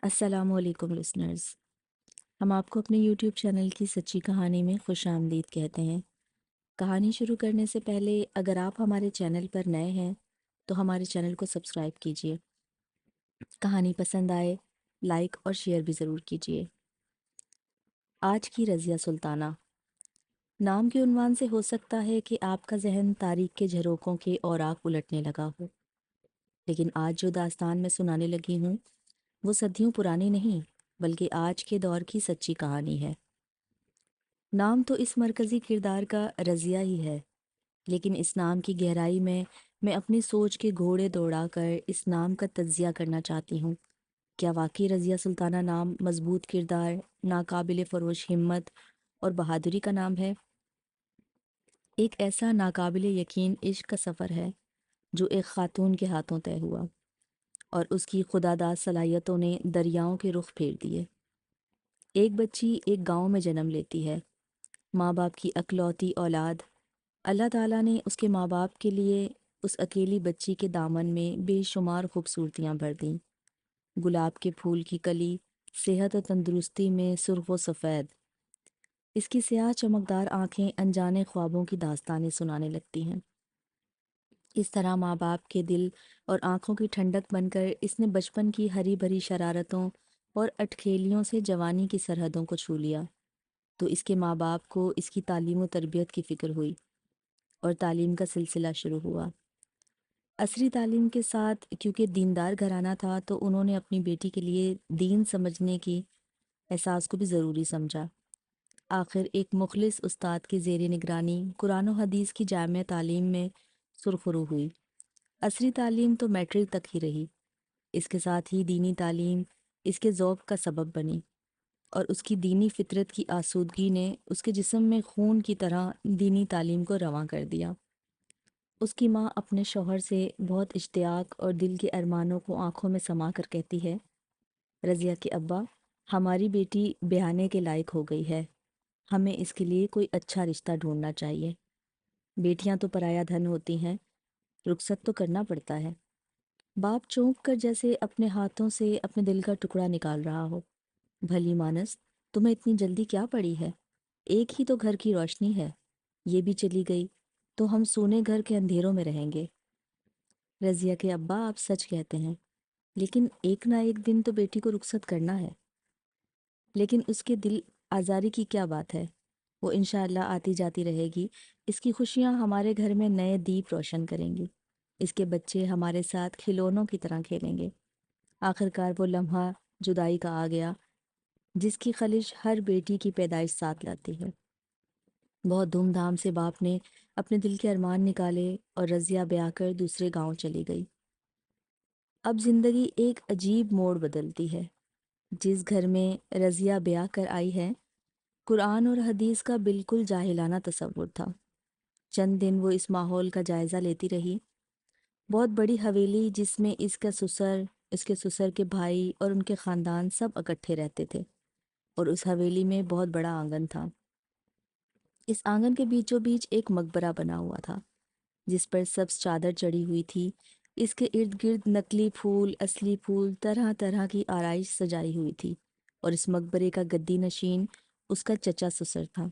السلام علیکم لسنرز، ہم آپ کو اپنے یوٹیوب چینل کی سچی کہانی میں خوش آمدید کہتے ہیں۔ کہانی شروع کرنے سے پہلے اگر آپ ہمارے چینل پر نئے ہیں تو ہمارے چینل کو سبسکرائب کیجیے۔ کہانی پسند آئے لائک اور شیئر بھی ضرور کیجیے۔ آج کی رضیہ سلطانہ نام کے عنوان سے ہو سکتا ہے کہ آپ کا ذہن تاریخ کے جھروکوں کے اوراق الٹنے لگا ہو، لیکن آج جو داستان میں سنانے لگی ہوں وہ صدیوں پرانی نہیں بلکہ آج کے دور کی سچی کہانی ہے۔ نام تو اس مرکزی کردار کا رضیہ ہی ہے، لیکن اس نام کی گہرائی میں اپنی سوچ کے گھوڑے دوڑا کر اس نام کا تجزیہ کرنا چاہتی ہوں۔ کیا واقعی رضیہ سلطانہ نام مضبوط کردار، ناقابل فروش ہمت اور بہادری کا نام ہے؟ ایک ایسا ناقابل یقین عشق کا سفر ہے جو ایک خاتون کے ہاتھوں طے ہوا اور اس کی خداداد صلاحیتوں نے دریاؤں کے رخ پھیر دیے۔ ایک بچی ایک گاؤں میں جنم لیتی ہے، ماں باپ کی اکلوتی اولاد۔ اللہ تعالیٰ نے اس کے ماں باپ کے لیے اس اکیلی بچی کے دامن میں بے شمار خوبصورتیاں بھر دیں۔ گلاب کے پھول کی کلی، صحت و تندرستی میں سرخ و سفید۔ اس کی سیاہ چمکدار آنکھیں انجانے خوابوں کی داستانیں سنانے لگتی ہیں۔ اس طرح ماں باپ کے دل اور آنکھوں کی ٹھنڈک بن کر اس نے بچپن کی ہری بھری شرارتوں اور اٹکھیلیوں سے جوانی کی سرحدوں کو چھو لیا۔ تو اس کے ماں باپ کو اس کی تعلیم و تربیت کی فکر ہوئی اور تعلیم کا سلسلہ شروع ہوا۔ عصری تعلیم کے ساتھ کیونکہ دیندار گھرانہ تھا تو انہوں نے اپنی بیٹی کے لیے دین سمجھنے کی احساس کو بھی ضروری سمجھا۔ آخر ایک مخلص استاد کے زیر نگرانی قرآن و حدیث کی جامع تعلیم میں سرخرو ہوئی۔ عصری تعلیم تو میٹرک تک ہی رہی، اس کے ساتھ ہی دینی تعلیم اس کے ذوق کا سبب بنی، اور اس کی دینی فطرت کی آسودگی نے اس کے جسم میں خون کی طرح دینی تعلیم کو رواں کر دیا۔ اس کی ماں اپنے شوہر سے بہت اشتیاق اور دل کے ارمانوں کو آنکھوں میں سما کر کہتی ہے، رضیہ کے ابا، ہماری بیٹی بیانے کے لائق ہو گئی ہے، ہمیں اس کے لیے کوئی اچھا رشتہ ڈھونڈنا چاہیے۔ بیٹیاں تو پرایا دھن ہوتی ہیں، رخصت تو کرنا پڑتا ہے۔ باپ چونک کر جیسے اپنے ہاتھوں سے اپنے دل کا ٹکڑا نکال رہا ہو، بھلی مانس، تمہیں اتنی جلدی کیا پڑی ہے؟ ایک ہی تو گھر کی روشنی ہے، یہ بھی چلی گئی تو ہم سونے گھر کے اندھیروں میں رہیں گے۔ رضیہ کے ابا، آپ سچ کہتے ہیں، لیکن ایک نہ ایک دن تو بیٹی کو رخصت کرنا ہے۔ لیکن اس کے دل آزاری کی کیا بات ہے؟ وہ انشاءاللہ آتی جاتی رہے گی، اس کی خوشیاں ہمارے گھر میں نئے دیپ روشن کریں گی، اس کے بچے ہمارے ساتھ کھلونوں کی طرح کھیلیں گے۔ آخرکار وہ لمحہ جدائی کا آ گیا جس کی خلش ہر بیٹی کی پیدائش ساتھ لاتی ہے۔ بہت دھوم دھام سے باپ نے اپنے دل کے ارمان نکالے اور رضیہ بیاہ کر دوسرے گاؤں چلی گئی۔ اب زندگی ایک عجیب موڑ بدلتی ہے۔ جس گھر میں رضیہ بیاہ کر آئی ہے، قرآن اور حدیث کا بالکل جاہلانہ تصور تھا۔ چند دن وہ اس ماحول کا جائزہ لیتی رہی۔ بہت بڑی حویلی جس میں اس کا سسر، اس کے سسر کے بھائی اور ان کے خاندان سب اکٹھے رہتے تھے، اور اس حویلی میں بہت بڑا آنگن تھا۔ اس آنگن کے بیچوں بیچ ایک مقبرہ بنا ہوا تھا جس پر سبز چادر چڑھی ہوئی تھی۔ اس کے ارد گرد نقلی پھول، اصلی پھول، طرح طرح کی آرائش سجائی ہوئی تھی، اور اس مقبرے کا گدی نشین اس کا چچا سسر تھا۔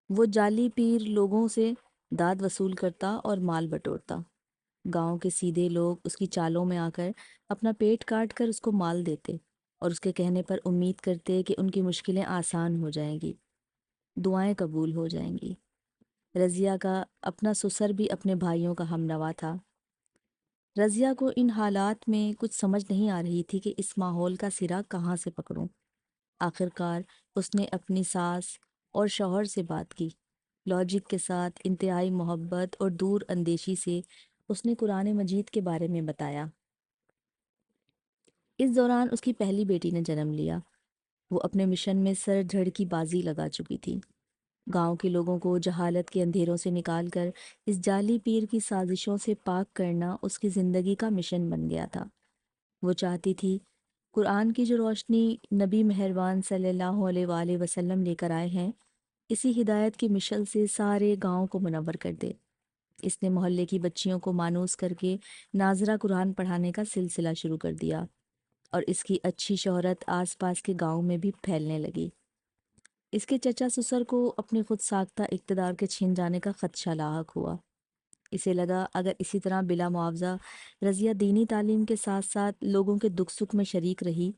وہ جعلی پیر لوگوں سے داد وصول کرتا اور مال بٹورتا۔ گاؤں کے سیدھے لوگ اس کی چالوں میں آ کر اپنا پیٹ کاٹ کر اس کو مال دیتے اور اس کے کہنے پر امید کرتے کہ ان کی مشکلیں آسان ہو جائیں گی، دعائیں قبول ہو جائیں گی۔ رضیہ کا اپنا سسر بھی اپنے بھائیوں کا ہم نوا تھا۔ رضیہ کو ان حالات میں کچھ سمجھ نہیں آ رہی تھی کہ اس ماحول کا سرا کہاں سے پکڑوں۔ آخرکار اس نے اپنی ساس اور شوہر سے بات کی۔ لاجک کے ساتھ، انتہائی محبت اور دور اندیشی سے اس نے قرآن مجید کے بارے میں بتایا۔ اس دوران اس کی پہلی بیٹی نے جنم لیا۔ وہ اپنے مشن میں سر دھڑ کی بازی لگا چکی تھی۔ گاؤں کے لوگوں کو جہالت کے اندھیروں سے نکال کر اس جعلی پیر کی سازشوں سے پاک کرنا اس کی زندگی کا مشن بن گیا تھا۔ وہ چاہتی تھی قرآن کی جو روشنی نبی مہربان صلی اللہ علیہ وآلہ وسلم لے کر آئے ہیں، اسی ہدایت کی مشعل سے سارے گاؤں کو منور کر دے۔ اس نے محلے کی بچیوں کو مانوس کر کے ناظرہ قرآن پڑھانے کا سلسلہ شروع کر دیا۔ اور اس کی اچھی شہرت آس پاس کے گاؤں میں بھی پھیلنے لگی۔ اس کے چچا سسر کو اپنے خود ساختہ اقتدار کے چھن جانے کا خدشہ لاحق ہوا۔ اسے لگا اگر اسی طرح بلا معاوضہ رضیہ دینی تعلیم کے ساتھ ساتھ لوگوں کے دکھ سکھ میں شریک رہی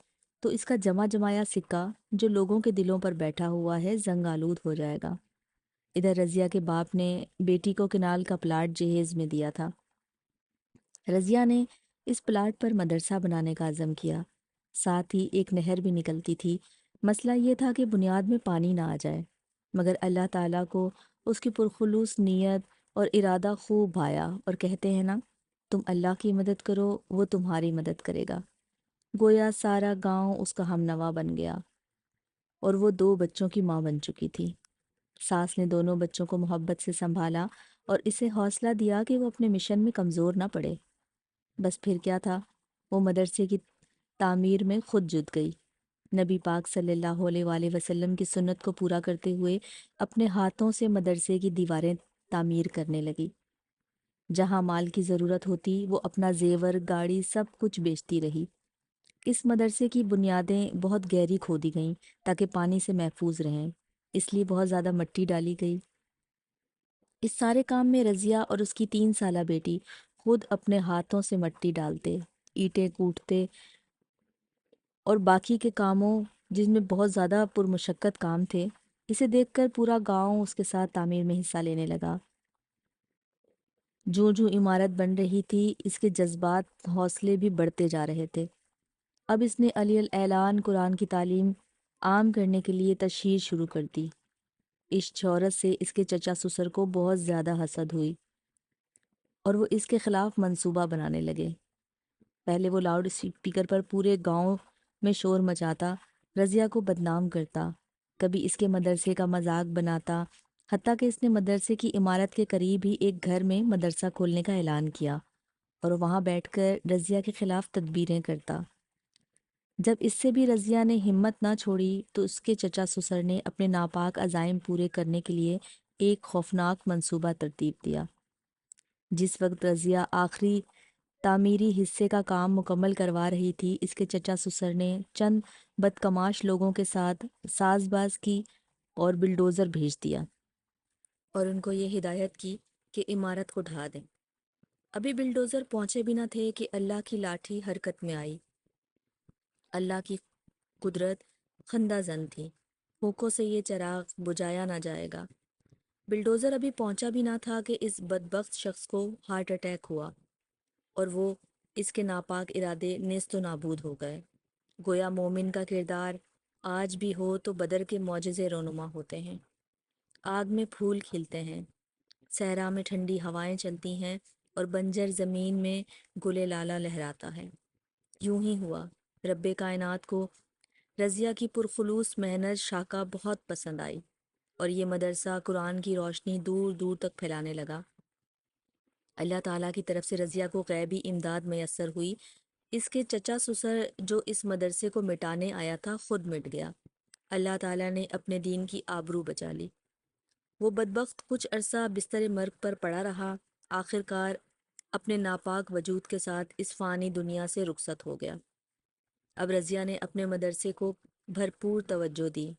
تو اس کا جمع جمایا سکہ جو لوگوں کے دلوں پر بیٹھا ہوا ہے زنگ آلود ہو جائے گا۔ ادھر رضیہ کے باپ نے بیٹی کو کنال کا پلاٹ جہیز میں دیا تھا۔ رضیہ نے اس پلاٹ پر مدرسہ بنانے کا عزم کیا، ساتھ ہی ایک نہر بھی نکلتی تھی۔ مسئلہ یہ تھا کہ بنیاد میں پانی نہ آ جائے، مگر اللہ تعالیٰ کو اس کی پرخلوص نیت اور ارادہ خوب بھایا، اور کہتے ہیں نا، تم اللہ کی مدد کرو وہ تمہاری مدد کرے گا۔ گویا سارا گاؤں اس کا ہم نوا بن گیا، اور وہ 2 بچوں کی ماں بن چکی تھی۔ ساس نے دونوں بچوں کو محبت سے سنبھالا اور اسے حوصلہ دیا کہ وہ اپنے مشن میں کمزور نہ پڑے۔ بس پھر کیا تھا، وہ مدرسے کی تعمیر میں خود جت گئی۔ نبی پاک صلی اللہ علیہ وآلہ وسلم کی سنت کو پورا کرتے ہوئے اپنے ہاتھوں سے مدرسے کی دیواریں تعمیر کرنے لگی۔ جہاں مال کی ضرورت ہوتی وہ اپنا زیور گاڑی سب کچھ بیچتی رہی۔ اس مدرسے کی بنیادیں بہت گہری کھودی گئیں تاکہ پانی سے محفوظ رہیں، اس لیے بہت زیادہ مٹی ڈالی گئی۔ اس سارے کام میں رضیہ اور اس کی 3 سالہ بیٹی خود اپنے ہاتھوں سے مٹی ڈالتے، اینٹیں کوٹتے اور باقی کے کاموں جن میں بہت زیادہ پرمشقت کام تھے۔ اسے دیکھ کر پورا گاؤں اس کے ساتھ تعمیر میں حصہ لینے لگا۔ جو جو عمارت بن رہی تھی اس کے جذبات حوصلے بھی بڑھتے جا رہے تھے۔ اب اس نے علی الاعلان قرآن کی تعلیم عام کرنے کے لیے تشہیر شروع کر دی۔ اس شہرت سے اس کے چچا سسر کو بہت زیادہ حسد ہوئی اور وہ اس کے خلاف منصوبہ بنانے لگے۔ پہلے وہ لاؤڈ اسپیکر پر پورے گاؤں میں شور مچاتا، رضیہ کو بدنام کرتا، کبھی اس کے مدرسے کا مذاق بناتا، حتیٰ کہ اس نے مدرسے کی عمارت کے قریب ہی ایک گھر میں مدرسہ کھولنے کا اعلان کیا اور وہاں بیٹھ کر رضیہ کے خلاف تدبیریں کرتا۔ جب اس سے بھی رضیہ نے ہمت نہ چھوڑی تو اس کے چچا سسر نے اپنے ناپاک عزائم پورے کرنے کے لیے ایک خوفناک منصوبہ ترتیب دیا۔ جس وقت رضیہ آخری تعمیری حصے کا کام مکمل کروا رہی تھی، اس کے چچا سسر نے چند بدکماش لوگوں کے ساتھ ساز باز کی اور بلڈوزر بھیج دیا اور ان کو یہ ہدایت کی کہ عمارت کو ڈھا دیں۔ ابھی بلڈوزر پہنچے بھی نہ تھے کہ اللہ کی لاٹھی حرکت میں آئی۔ اللہ کی قدرت خندہ زن تھی، پھونکوں سے یہ چراغ بجھایا نہ جائے گا۔ بلڈوزر ابھی پہنچا بھی نہ تھا کہ اس بدبخت شخص کو ہارٹ اٹیک ہوا اور وہ اس کے ناپاک ارادے نیست و نابود ہو گئے۔ گویا مومن کا کردار آج بھی ہو تو بدر کے معجزے رونما ہوتے ہیں۔ آگ میں پھول کھلتے ہیں، صحرا میں ٹھنڈی ہوائیں چلتی ہیں اور بنجر زمین میں گل لالہ لہراتا ہے۔ یوں ہی ہوا، رب کائنات کو رضیہ کی پرخلوص محنت شاکہ بہت پسند آئی اور یہ مدرسہ قرآن کی روشنی دور دور تک پھیلانے لگا۔ اللہ تعالیٰ کی طرف سے رضیہ کو غیبی امداد میسر ہوئی۔ اس کے چچا سسر جو اس مدرسے کو مٹانے آیا تھا خود مٹ گیا۔ اللہ تعالیٰ نے اپنے دین کی آبرو بچا لی۔ وہ بدبخت کچھ عرصہ بستر مرگ پر پڑا رہا، آخر کار اپنے ناپاک وجود کے ساتھ اس فانی دنیا سے رخصت ہو گیا۔ اب رضیہ نے اپنے مدرسے کو بھرپور توجہ دی،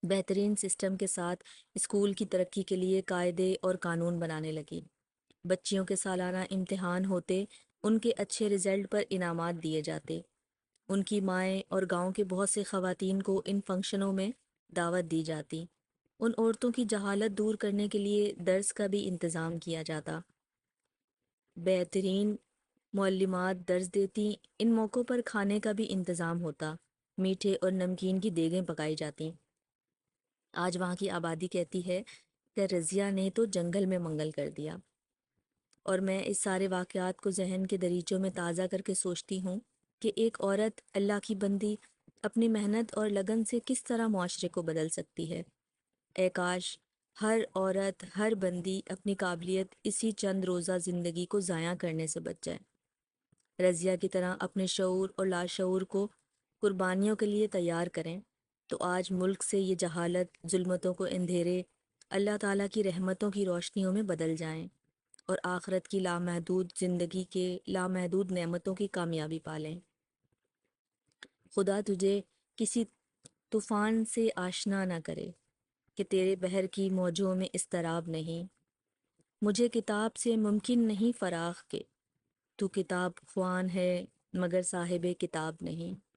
بہترین سسٹم کے ساتھ اسکول کی ترقی کے لیے قاعدے اور قانون بنانے لگی۔ بچیوں کے سالانہ امتحان ہوتے، ان کے اچھے رزلٹ پر انعامات دیے جاتے، ان کی مائیں اور گاؤں کے بہت سے خواتین کو ان فنکشنوں میں دعوت دی جاتی۔ ان عورتوں کی جہالت دور کرنے کے لیے درس کا بھی انتظام کیا جاتا۔ بہترین معلمات درس دیتی، ان موقعوں پر کھانے کا بھی انتظام ہوتا، میٹھے اور نمکین کی دیگیں پکائی جاتی۔ آج وہاں کی آبادی کہتی ہے کہ رضیہ نے تو جنگل میں منگل کر دیا، اور میں اس سارے واقعات کو ذہن کے دریچوں میں تازہ کر کے سوچتی ہوں کہ ایک عورت اللہ کی بندی اپنی محنت اور لگن سے کس طرح معاشرے کو بدل سکتی ہے۔ اے کاش ہر عورت، ہر بندی اپنی قابلیت اسی چند روزہ زندگی کو ضائع کرنے سے بچ جائے۔ رضیہ کی طرح اپنے شعور اور لاشعور کو قربانیوں کے لیے تیار کریں تو آج ملک سے یہ جہالت، ظلمتوں کو اندھیرے اللہ تعالیٰ کی رحمتوں کی روشنیوں میں بدل جائیں اور آخرت کی لامحدود زندگی کے لامحدود نعمتوں کی کامیابی پالیں۔ خدا تجھے کسی طوفان سے آشنا نہ کرے کہ تیرے بحر کی موجوں میں اضطراب نہیں۔ مجھے کتاب سے ممکن نہیں فراغ کے، تو کتاب خوان ہے مگر صاحب کتاب نہیں۔